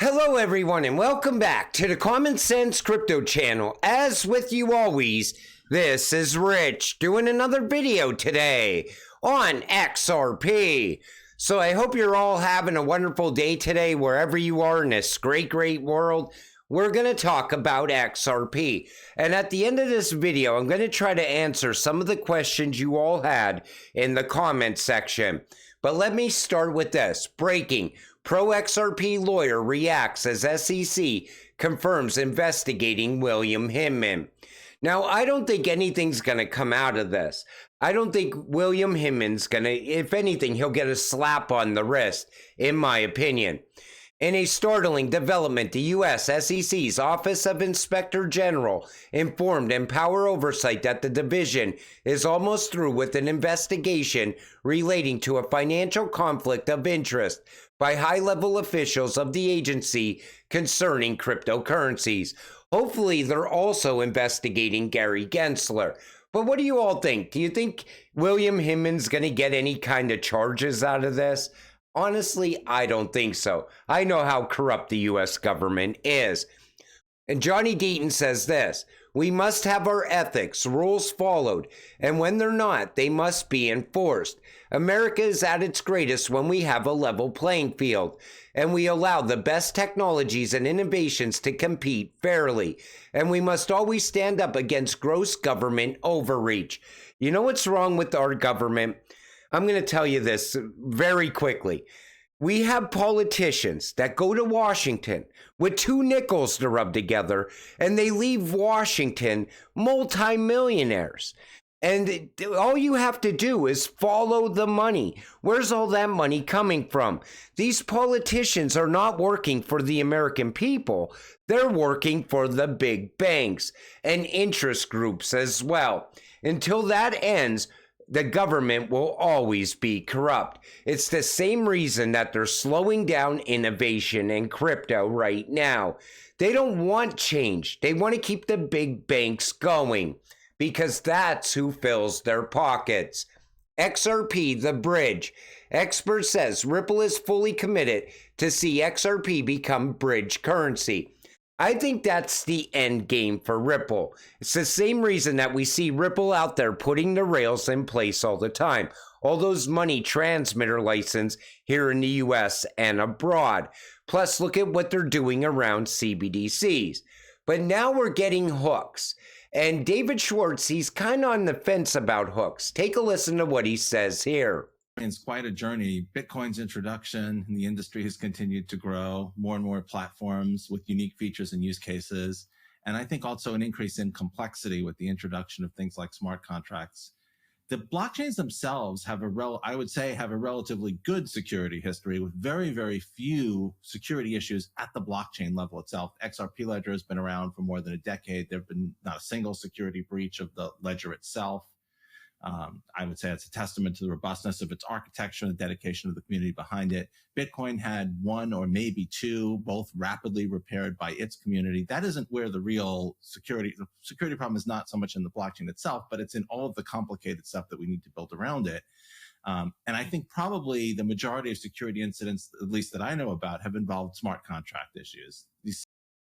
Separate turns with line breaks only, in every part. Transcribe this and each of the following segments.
Hello everyone and welcome back to the Common Sense Crypto channel. As with you always, this is Rich doing another video today on XRP. So I hope you're all having a wonderful day today wherever you are in this great world. We're going to talk about XRP. And at the end of this video, I'm going to try to answer some of the questions you all had in the comment section. But let me start with this. Breaking. Pro-XRP lawyer reacts as SEC confirms investigating William Hinman. Now, I don't think anything's going to come out of this. I don't think William Hinman's going to, if anything, he'll get a slap on the wrist, in my opinion. In a startling development, the U.S. SEC's Office of Inspector General informed Empower Oversight that the division is almost through with an investigation relating to a financial conflict of interest by high-level officials of the agency concerning cryptocurrencies. Hopefully, they're also investigating Gary Gensler. But what do you all think? Do you think William Hinman's going to get any kind of charges out of this? Honestly, I don't think so. I know how corrupt the U.S. government is. And Johnny Deaton says this: we must have our ethics, rules followed, and when they're not, they must be enforced. America is at its greatest when we have a level playing field, and we allow the best technologies and innovations to compete fairly. And we must always stand up against gross government overreach. You know what's wrong with our government? I'm going to tell you this very quickly. We have politicians that go to Washington with 2 nickels to rub together, and they leave Washington multimillionaires. And all you have to do is follow the money. Where's all that money coming from? These politicians are not working for the American people. They're working for the big banks and interest groups as well. Until that ends, the government will always be corrupt. It's the same reason that they're slowing down innovation in crypto right now. They don't want change. They want to keep the big banks going because that's who fills their pockets. XRP, the bridge. Expert says Ripple is fully committed to see XRP become bridge currency. I think that's the end game for Ripple. It's the same reason that we see Ripple out there putting the rails in place all the time. All those money transmitter license here in the US and abroad. Plus, look at what they're doing around CBDCs. But now we're getting hooks. And David Schwartz, he's kind of on the fence about hooks. Take a listen to what he says here.
It's quite a journey. Bitcoin's introduction in the industry has continued to grow, more and more platforms with unique features and use cases. And I think also an increase in complexity with the introduction of things like smart contracts. The blockchains themselves have I would say have a relatively good security history with very few security issues at the blockchain level itself. XRP ledger has been around for more than a decade. There have been not a single security breach of the ledger itself. I would say it's a testament to the robustness of its architecture and the dedication of the community behind it. Bitcoin had 1 or maybe 2, both rapidly repaired by its community. That isn't where the real the security problem is not so much in the blockchain itself, but it's in all of the complicated stuff that we need to build around it. And I think probably the majority of security incidents, at least that I know about, have involved smart contract issues.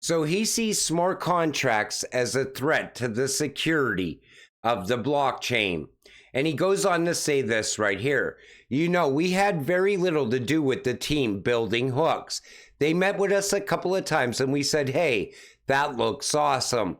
So he sees smart contracts as a threat to the security of the blockchain. And he goes on to say this right here. You know, we had very little to do with the team building hooks. They met with us a couple of times and we said, hey, that looks awesome.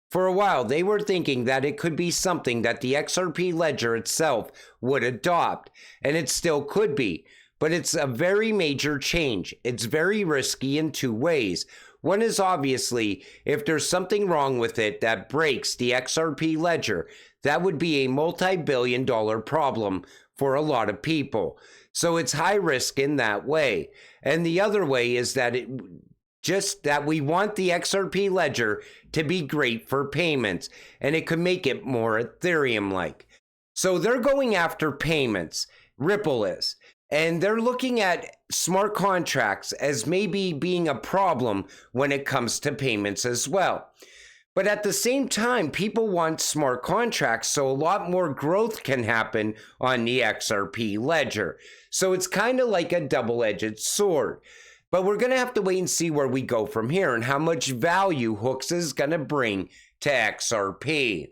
For a while, they were thinking that it could be something that the XRP ledger itself would adopt. And it still could be. But it's a very major change. It's very risky in 2 ways. One is obviously, if there's something wrong with it that breaks the XRP ledger, that would be a multi-billion-dollar problem for a lot of people. So it's high risk in that way. And the other way is that we want the XRP ledger to be great for payments, and it could make it more Ethereum-like. So they're going after payments. Ripple is. And they're looking at smart contracts as maybe being a problem when it comes to payments as well. But at the same time, people want smart contracts so a lot more growth can happen on the XRP ledger. So it's kind of like a double-edged sword. But we're going to have to wait and see where we go from here and how much value Hooks is going to bring to XRP.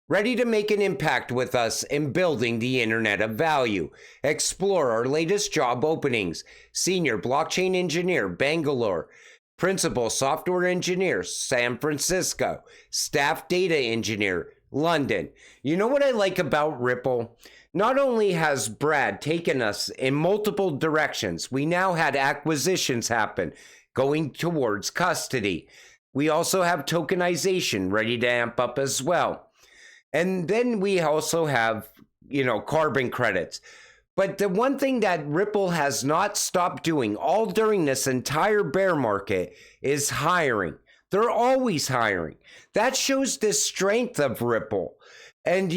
Ready to make an impact with us in building the Internet of Value? Explore our latest job openings. Senior Blockchain Engineer, Bangalore. Principal Software Engineer, San Francisco. Staff Data Engineer, London. You know what I like about Ripple? Not only has Brad taken us in multiple directions, we now had acquisitions happen going towards custody. We also have tokenization ready to amp up as well. And then we also have, carbon credits. But the one thing that Ripple has not stopped doing all during this entire bear market is hiring. They're always hiring. That shows the strength of Ripple. And,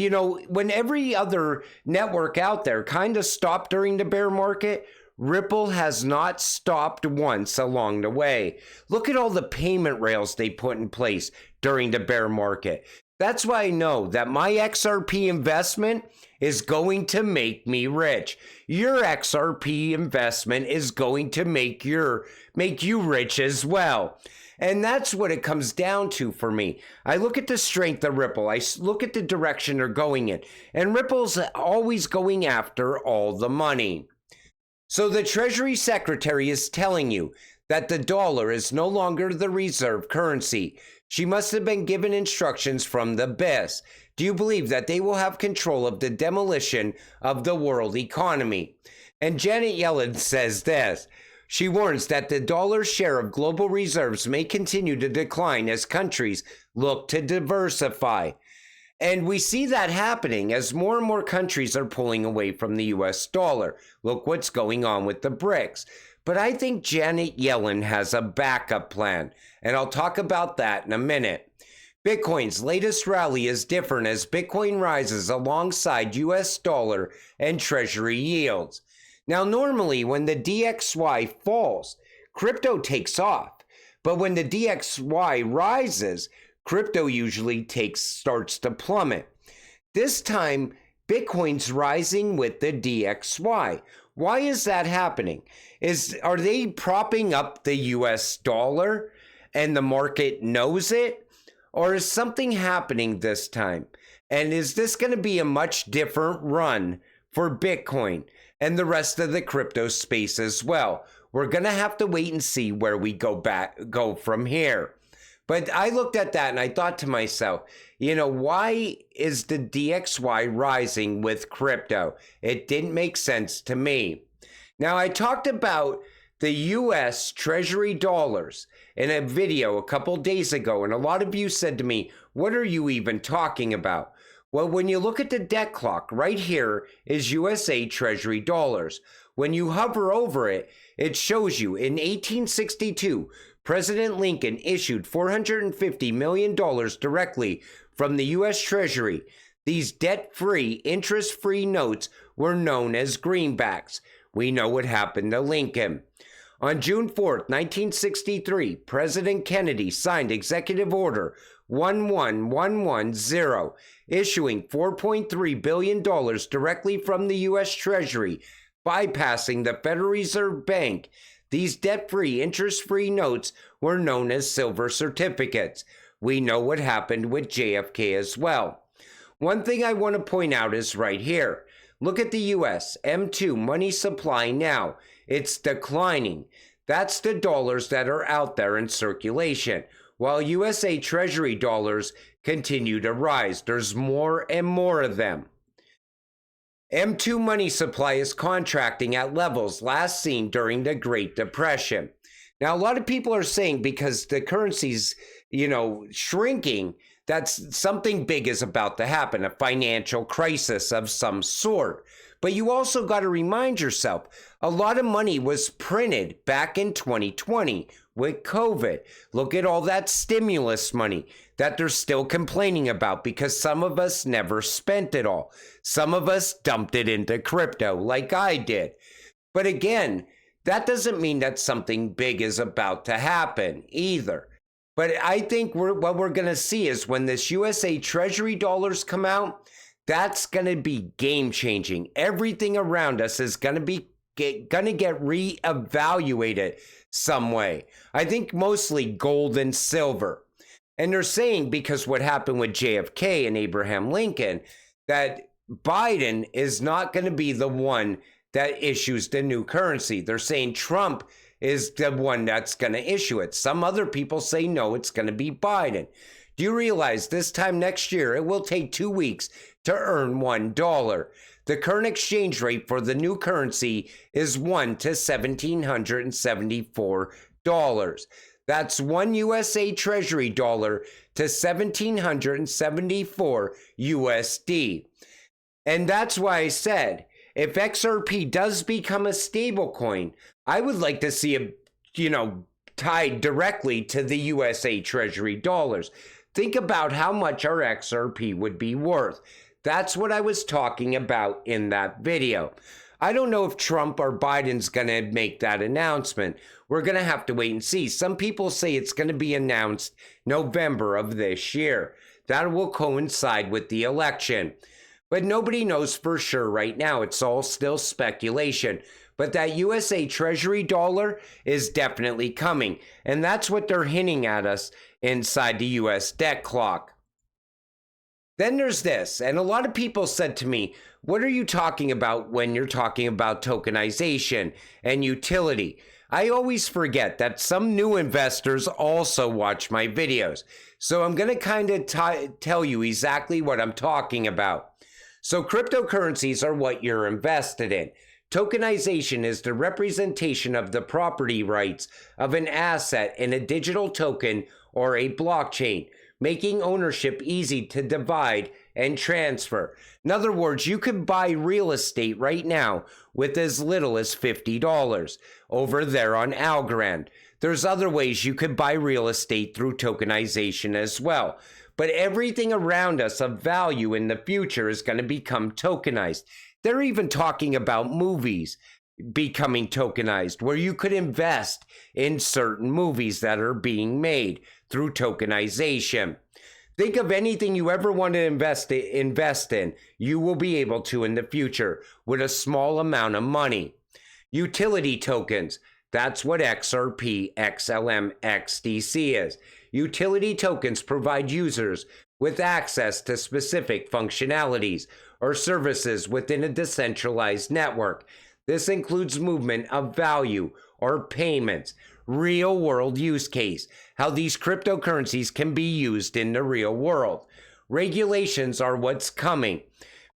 when every other network out there kind of stopped during the bear market, Ripple has not stopped once along the way. Look at all the payment rails they put in place during the bear market. That's why I know that my XRP investment is going to make me rich. Your XRP investment is going to make you rich as well. And that's what it comes down to for me. I look at the strength of Ripple. I look at the direction they're going in. And Ripple's always going after all the money. So the Treasury Secretary is telling you that the dollar is no longer the reserve currency. She must have been given instructions from the BIS. Do you believe that they will have control of the demolition of the world economy? And Janet Yellen says this. She warns that the dollar's share of global reserves may continue to decline as countries look to diversify. And we see that happening as more and more countries are pulling away from the US dollar. Look what's going on with the BRICS. But I think Janet Yellen has a backup plan, and I'll talk about that in a minute. Bitcoin's latest rally is different as Bitcoin rises alongside US dollar and Treasury yields. Now, normally when the DXY falls, crypto takes off. But when the DXY rises, crypto usually starts to plummet. This time, Bitcoin's rising with the DXY. Why is that happening? Are they propping up the US dollar and the market knows it? Or is something happening this time? And is this going to be a much different run for Bitcoin and the rest of the crypto space as well? We're going to have to wait and see where we go from here. But I looked at that and I thought to myself, why is the DXY rising with crypto? It didn't make sense to me. Now, I talked about the US Treasury Dollars in a video a couple days ago, and a lot of you said to me, what are you even talking about? Well, when you look at the debt clock, right here is USA Treasury Dollars. When you hover over it, it shows you in 1862, President Lincoln issued $450 million directly from the U.S. Treasury. These debt-free, interest-free notes were known as greenbacks. We know what happened to Lincoln. On June 4th, 1963, President Kennedy signed Executive Order 11110, issuing $4.3 billion directly from the U.S. Treasury, bypassing the Federal Reserve Bank. These debt-free, interest-free notes were known as silver certificates. We know what happened with JFK as well. One thing I want to point out is right here. Look at the U.S. M2 money supply now. It's declining. That's the dollars that are out there in circulation. While USA Treasury dollars continue to rise, there's more and more of them. M2 money supply is contracting at levels last seen during the Great Depression. Now, a lot of people are saying because the currency's, shrinking, that's something big is about to happen, a financial crisis of some sort. But you also got to remind yourself, a lot of money was printed back in 2020 with COVID. Look at all that stimulus money that they're still complaining about because some of us never spent it all. Some of us dumped it into crypto like I did. But again, that doesn't mean that something big is about to happen either. But I think what we're going to see is when this USA Treasury dollars come out, that's going to be game changing. Everything around us is going to be gonna get reevaluated some way. I think mostly gold and silver. And they're saying, because what happened with JFK and Abraham Lincoln, that Biden is not going to be the one that issues the new currency. They're saying Trump is the one that's going to issue it. Some other people say no, it's going to be Biden. Do you realize this time next year, it will take 2 weeks to earn $1? The current exchange rate for the new currency is $1 to $1,774. That's one USA Treasury dollar to 1,774 USD. And that's why I said, if XRP does become a stable coin, I would like to see it, tied directly to the USA Treasury dollars. Think about how much our XRP would be worth. That's what I was talking about in that video. I don't know if Trump or Biden's going to make that announcement. We're going to have to wait and see. Some people say it's going to be announced November of this year. That will coincide with the election. But nobody knows for sure right now. It's all still speculation. But that USA Treasury dollar is definitely coming. And that's what they're hinting at us inside the US debt clock. Then there's this, and a lot of people said to me, what are you talking about when you're talking about tokenization and utility? I always forget that some new investors also watch my videos. So I'm going to kind of tell you exactly what I'm talking about. So cryptocurrencies are what you're invested in. Tokenization is the representation of the property rights of an asset in a digital token or a blockchain, making ownership easy to divide and transfer. In other words, you could buy real estate right now with as little as $50 over there on Algorand. There's other ways you could buy real estate through tokenization as well. But everything around us of value in the future is going to become tokenized. They're even talking about movies becoming tokenized, where you could invest in certain movies that are being made through tokenization. Think of anything you ever want to invest in, you will be able to in the future with a small amount of money. Utility tokens, that's what XRP, XLM, XDC is. Utility tokens provide users with access to specific functionalities or services within a decentralized network. This includes movement of value or payments, real-world use case, how these cryptocurrencies can be used in the real world. Regulations are what's coming,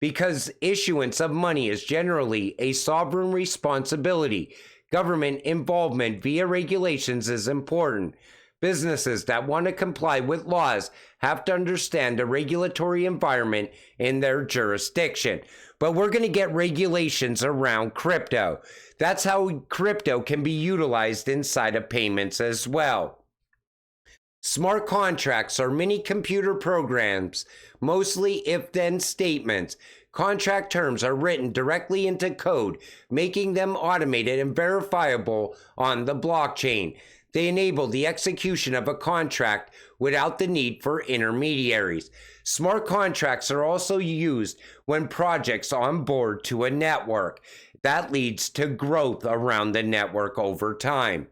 because issuance of money is generally a sovereign responsibility. Government involvement via regulations is important. Businesses that want to comply with laws have to understand the regulatory environment in their jurisdiction. But we're going to get regulations around crypto. That's how crypto can be utilized inside of payments as well. Smart contracts are mini computer programs, mostly if-then statements. Contract terms are written directly into code, making them automated and verifiable on the blockchain. They enable the execution of a contract without the need for intermediaries. Smart contracts are also used when projects onboard to a network. That leads to growth around the network over time.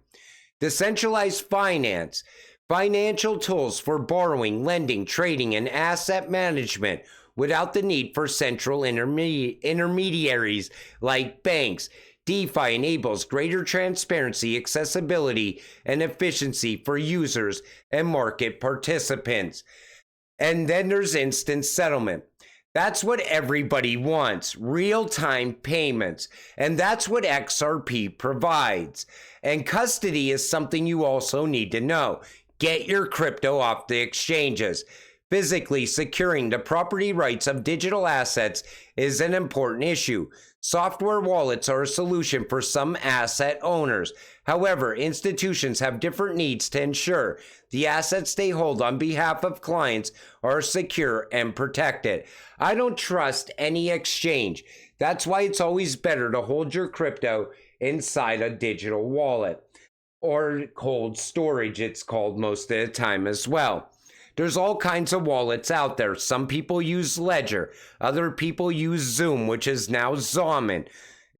Decentralized finance. Financial tools for borrowing, lending, trading, and asset management without the need for central intermediaries like banks. DeFi enables greater transparency, accessibility, and efficiency for users and market participants. And then there's instant settlement. That's what everybody wants, real-time payments. And that's what XRP provides. And custody is something you also need to know. Get your crypto off the exchanges. Physically securing the property rights of digital assets is an important issue. Software wallets are a solution for some asset owners. However, institutions have different needs to ensure the assets they hold on behalf of clients are secure and protected. I don't trust any exchange. That's why it's always better to hold your crypto inside a digital wallet, or cold storage, it's called most of the time as well. There's all kinds of wallets out there. Some people use Ledger. Other people use Zoom, which is now Zomin.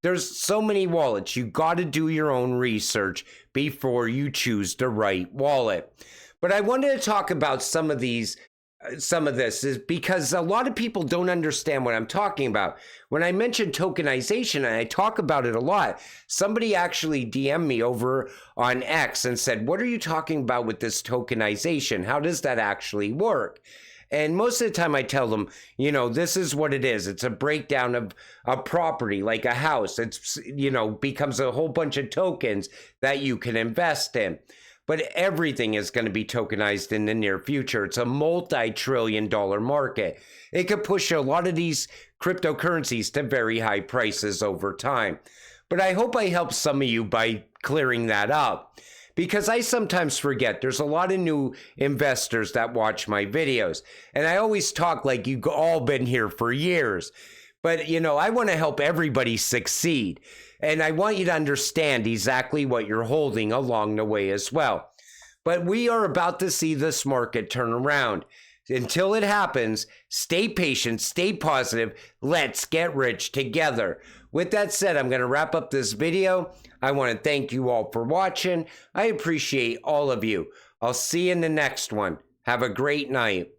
There's so many wallets. You got to do your own research before you choose the right wallet. But I wanted to talk about some of this is because a lot of people don't understand what I'm talking about. When I mention tokenization, and I talk about it a lot, somebody actually DM'd me over on X and said, what are you talking about with this tokenization? How does that actually work? And most of the time I tell them, this is what it is. It's a breakdown of a property, like a house. It's, becomes a whole bunch of tokens that you can invest in. But everything is going to be tokenized in the near future. It's a multi-trillion-dollar market. It could push a lot of these cryptocurrencies to very high prices over time. But I hope I helped some of you by clearing that up. Because I sometimes forget there's a lot of new investors that watch my videos. And I always talk like you've all been here for years. But, I want to help everybody succeed. And I want you to understand exactly what you're holding along the way as well. But we are about to see this market turn around. Until it happens, stay patient, stay positive. Let's get rich together. With that said, I'm going to wrap up this video. I want to thank you all for watching. I appreciate all of you. I'll see you in the next one. Have a great night.